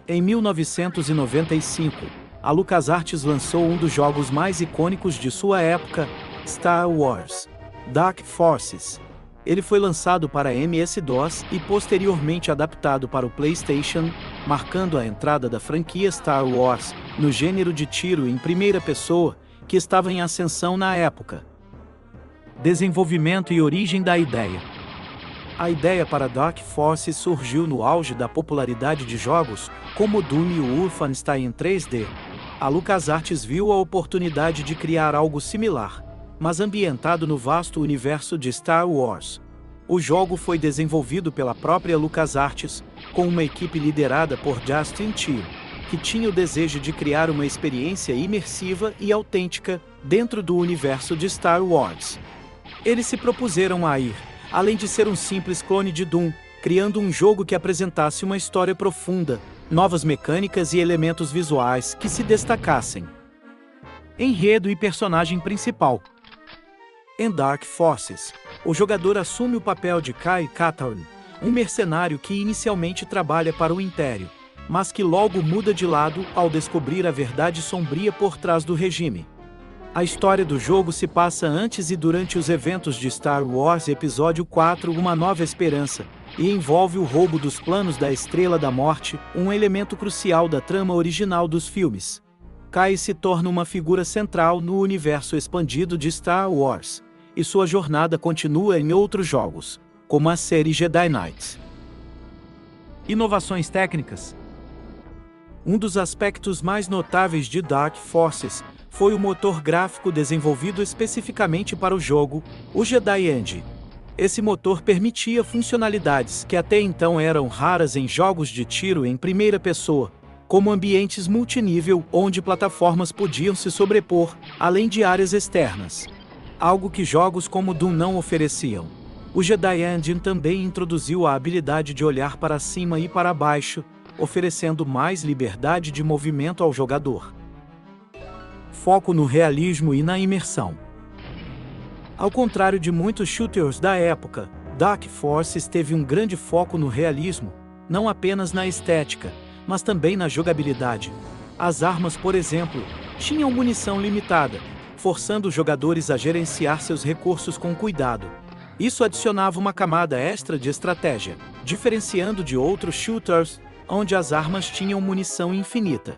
Em 1995, a LucasArts lançou um dos jogos mais icônicos de sua época, Star Wars: Dark Forces. Ele foi lançado para MS-DOS e posteriormente adaptado para o PlayStation, marcando a entrada da franquia Star Wars no gênero de tiro em primeira pessoa, que estava em ascensão na época. Desenvolvimento e origem da ideia. A ideia para Dark Forces surgiu no auge da popularidade de jogos como Doom e o Wolfenstein em 3D. A LucasArts viu a oportunidade de criar algo similar, mas ambientado no vasto universo de Star Wars. O jogo foi desenvolvido pela própria LucasArts, com uma equipe liderada por Justin Chao, que tinha o desejo de criar uma experiência imersiva e autêntica dentro do universo de Star Wars. Eles se propuseram a ir além de ser um simples clone de Doom, criando um jogo que apresentasse uma história profunda, novas mecânicas e elementos visuais que se destacassem. Enredo e personagem principal. Em Dark Forces, o jogador assume o papel de Kai Katarn, um mercenário que inicialmente trabalha para o Império, mas que logo muda de lado ao descobrir a verdade sombria por trás do regime. A história do jogo se passa antes e durante os eventos de Star Wars Episódio 4 Uma Nova Esperança, e envolve o roubo dos planos da Estrela da Morte, um elemento crucial da trama original dos filmes. Kai se torna uma figura central no universo expandido de Star Wars, e sua jornada continua em outros jogos, como a série Jedi Knights. Inovações técnicas. Um dos aspectos mais notáveis de Dark Forces foi o motor gráfico desenvolvido especificamente para o jogo, o Jedi Engine. Esse motor permitia funcionalidades que até então eram raras em jogos de tiro em primeira pessoa, como ambientes multinível onde plataformas podiam se sobrepor, além de áreas externas. Algo que jogos como Doom não ofereciam. O Jedi Engine também introduziu a habilidade de olhar para cima e para baixo, oferecendo mais liberdade de movimento ao jogador. Foco no realismo e na imersão. Ao contrário de muitos shooters da época, Dark Forces teve um grande foco no realismo, não apenas na estética, mas também na jogabilidade. As armas, por exemplo, tinham munição limitada, forçando os jogadores a gerenciar seus recursos com cuidado. Isso adicionava uma camada extra de estratégia, diferenciando de outros shooters, onde as armas tinham munição infinita.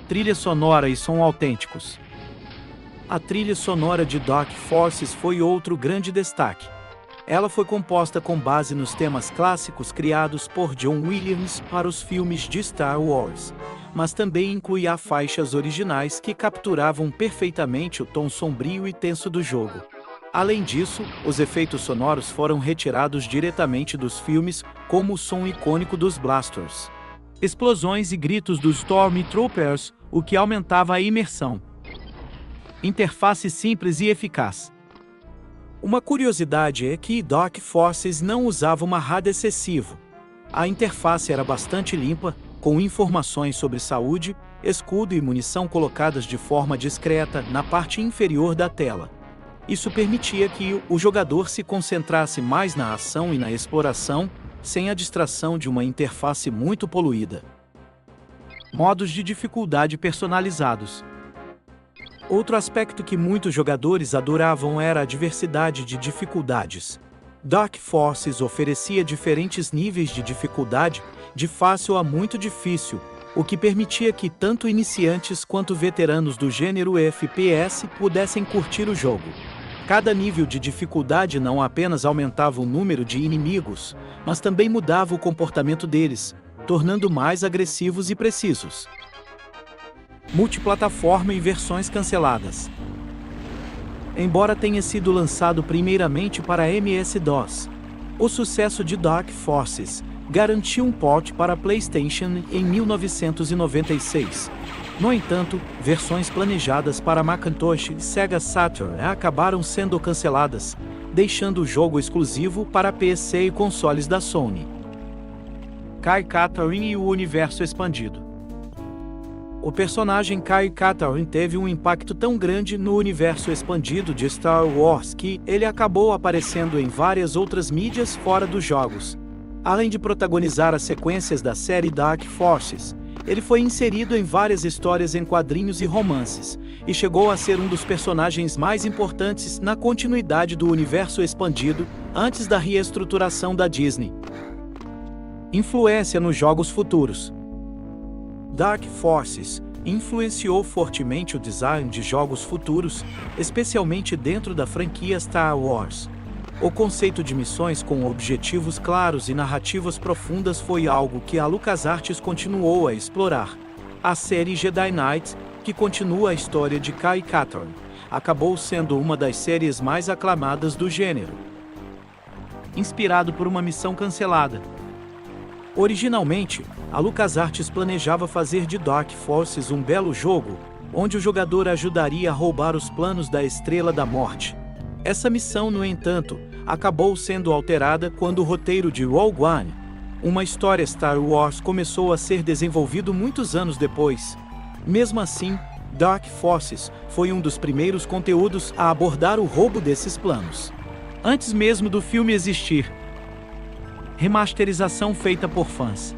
Trilha sonora e som autênticos. A trilha sonora de Dark Forces foi outro grande destaque. Ela foi composta com base nos temas clássicos criados por John Williams para os filmes de Star Wars, mas também incluía faixas originais que capturavam perfeitamente o tom sombrio e tenso do jogo. Além disso, os efeitos sonoros foram retirados diretamente dos filmes, como o som icônico dos blasters, explosões e gritos dos Stormtroopers, o que aumentava a imersão. Interface simples e eficaz. Uma curiosidade é que Dark Forces não usava uma RAD excessivo. A interface era bastante limpa, com informações sobre saúde, escudo e munição colocadas de forma discreta na parte inferior da tela. Isso permitia que o jogador se concentrasse mais na ação e na exploração, sem a distração de uma interface muito poluída. Modos de dificuldade personalizados. Outro aspecto que muitos jogadores adoravam era a diversidade de dificuldades. Dark Forces oferecia diferentes níveis de dificuldade, de fácil a muito difícil, o que permitia que tanto iniciantes quanto veteranos do gênero FPS pudessem curtir o jogo. Cada nível de dificuldade não apenas aumentava o número de inimigos, mas também mudava o comportamento deles, tornando mais agressivos e precisos. Multiplataforma e versões canceladas. Embora tenha sido lançado primeiramente para MS-DOS, o sucesso de Dark Forces garantiu um port para PlayStation em 1996. No entanto, versões planejadas para Macintosh e Sega Saturn acabaram sendo canceladas, deixando o jogo exclusivo para PC e consoles da Sony. Kai Katarn e o universo expandido. O personagem Kai Katarn teve um impacto tão grande no universo expandido de Star Wars que ele acabou aparecendo em várias outras mídias fora dos jogos. Além de protagonizar as sequências da série Dark Forces, ele foi inserido em várias histórias em quadrinhos e romances, e chegou a ser um dos personagens mais importantes na continuidade do universo expandido antes da reestruturação da Disney. Influência nos jogos futuros. Dark Forces influenciou fortemente o design de jogos futuros, especialmente dentro da franquia Star Wars. O conceito de missões com objetivos claros e narrativas profundas foi algo que a LucasArts continuou a explorar. A série Jedi Knight, que continua a história de Cal Katarn, acabou sendo uma das séries mais aclamadas do gênero. Inspirado por uma missão cancelada. Originalmente, a LucasArts planejava fazer de Dark Forces um belo jogo, onde o jogador ajudaria a roubar os planos da Estrela da Morte. Essa missão, no entanto, acabou sendo alterada quando o roteiro de Rogue One, uma história Star Wars, começou a ser desenvolvido muitos anos depois. Mesmo assim, Dark Forces foi um dos primeiros conteúdos a abordar o roubo desses planos. Antes mesmo do filme existir. Remasterização feita por fãs.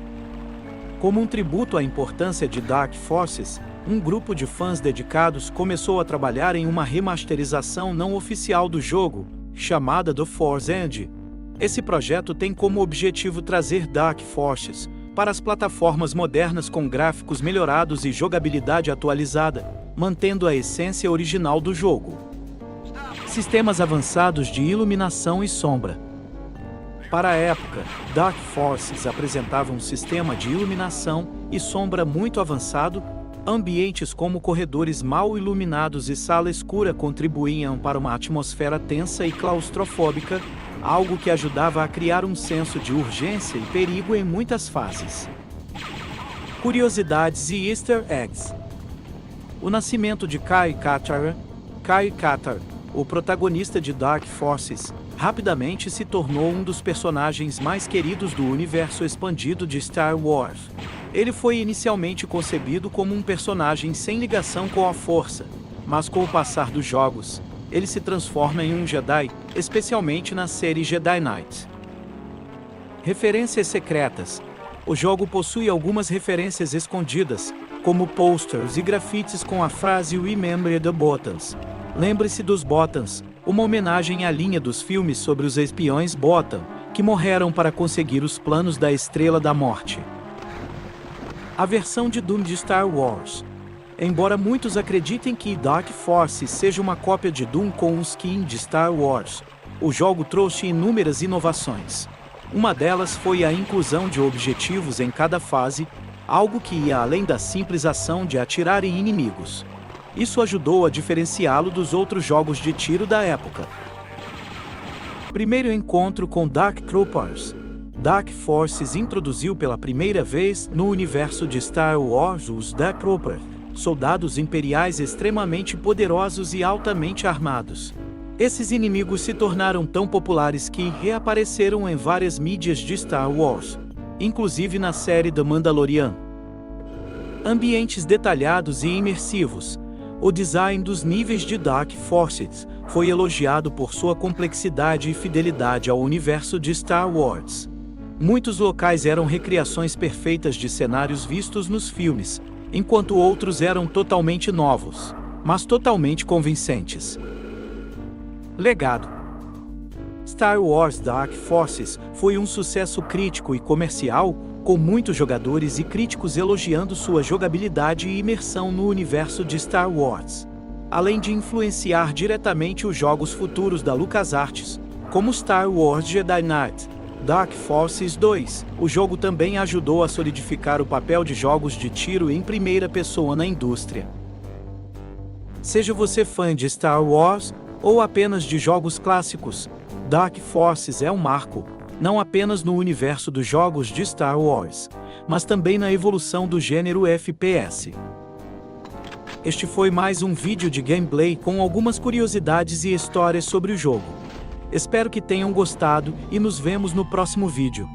Como um tributo à importância de Dark Forces, um grupo de fãs dedicados começou a trabalhar em uma remasterização não oficial do jogo, chamada The Force End. Esse projeto tem como objetivo trazer Dark Forces para as plataformas modernas com gráficos melhorados e jogabilidade atualizada, mantendo a essência original do jogo. Sistemas avançados de iluminação e sombra. Para a época, Dark Forces apresentava um sistema de iluminação e sombra muito avançado. Ambientes como corredores mal iluminados e sala escura contribuíam para uma atmosfera tensa e claustrofóbica, algo que ajudava a criar um senso de urgência e perigo em muitas fases. Curiosidades e Easter eggs. O nascimento de Cal Katarn. Cal Katarn, o protagonista de Dark Forces, rapidamente se tornou um dos personagens mais queridos do universo expandido de Star Wars. Ele foi inicialmente concebido como um personagem sem ligação com a Força, mas com o passar dos jogos, ele se transforma em um Jedi, especialmente na série Jedi Knight. Referências secretas. O jogo possui algumas referências escondidas, como posters e grafites com a frase Remember the Bothans. Lembre-se dos Bothans, uma homenagem à linha dos filmes sobre os espiões Bothan, que morreram para conseguir os planos da Estrela da Morte. A versão de Doom de Star Wars. Embora muitos acreditem que Dark Forces seja uma cópia de Doom com um skin de Star Wars, o jogo trouxe inúmeras inovações. Uma delas foi a inclusão de objetivos em cada fase, algo que ia além da simples ação de atirar em inimigos. Isso ajudou a diferenciá-lo dos outros jogos de tiro da época. Primeiro encontro com Dark Troopers. Dark Forces introduziu pela primeira vez no universo de Star Wars os Dark Troopers, soldados imperiais extremamente poderosos e altamente armados. Esses inimigos se tornaram tão populares que reapareceram em várias mídias de Star Wars, inclusive na série The Mandalorian. Ambientes detalhados e imersivos. O design dos níveis de Dark Forces foi elogiado por sua complexidade e fidelidade ao universo de Star Wars. Muitos locais eram recriações perfeitas de cenários vistos nos filmes, enquanto outros eram totalmente novos, mas totalmente convincentes. Legado. Star Wars Dark Forces foi um sucesso crítico e comercial, com muitos jogadores e críticos elogiando sua jogabilidade e imersão no universo de Star Wars. Além de influenciar diretamente os jogos futuros da LucasArts, como Star Wars Jedi Knight, Dark Forces 2, o jogo também ajudou a solidificar o papel de jogos de tiro em primeira pessoa na indústria. Seja você fã de Star Wars ou apenas de jogos clássicos, Dark Forces é um marco, não apenas no universo dos jogos de Star Wars, mas também na evolução do gênero FPS. Este foi mais um vídeo de gameplay com algumas curiosidades e histórias sobre o jogo. Espero que tenham gostado e nos vemos no próximo vídeo.